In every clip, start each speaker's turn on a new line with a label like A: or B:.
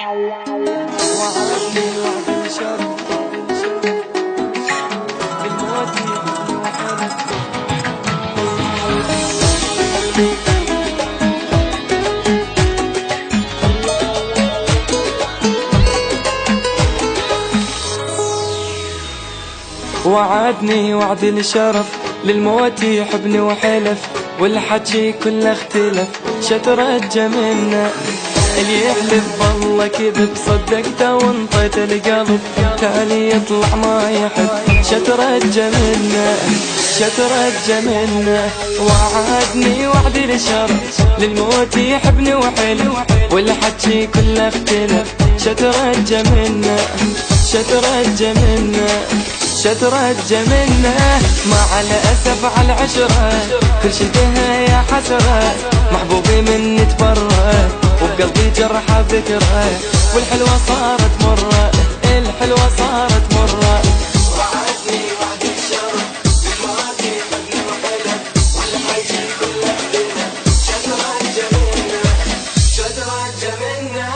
A: وعدني وعد الشرف بالموت وعدني وعد الشرف للموت يحبني وحلف والحكي كله اختلف شترجى منا اللي يحلف بالله كذب صدقته وانطيت القلب تالي يطلع ما يحب شترجى منا شترجى منا وعدني وعد الشرف للموت يحبني وحلف والحكي كله اختلف شترجى منا شترجى منا شترجى منه مع الأسف على العشرة كل شي انتهى يا حسرة محبوبي مني تبرى وبقلبي جرحة ذكرى والحلوة صارت مرة الحلوة صارت مرة وعدني وعد الشرف بالموت يحبني وحلف والحكي كله اختلف شترجى منه شترجى منه.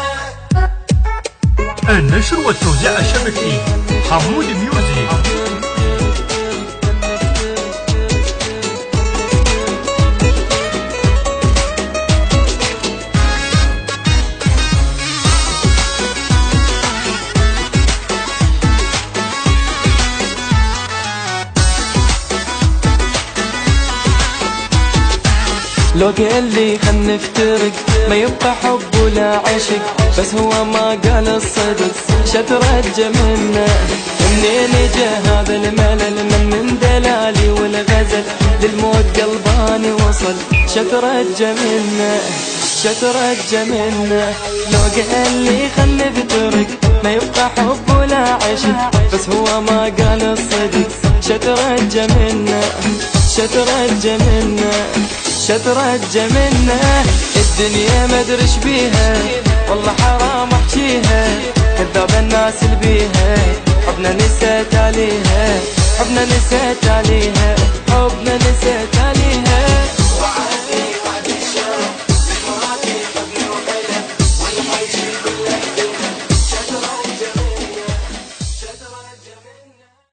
B: النشر والتوزيع الشبكي حمود ميوزك.
A: لو قال لي خل نفترق ما يبقى حب ولا عشق بس هو ما قال الصدق شترجى منه منين جا هذا الملل من دلالي والغزل للموت قلباني وصل شترجى منه شترجى منه لو قال لي خل نفترق ما يبقى حب ولا عشق بس هو ما قال الصدق شترجى منه شترجى منه شترجى منه الدنيا ما ادري ايش بيها والله حرام احكيها كذاب الناس اللي بيها حبنا نسيت عليها حبنا نسيت عليها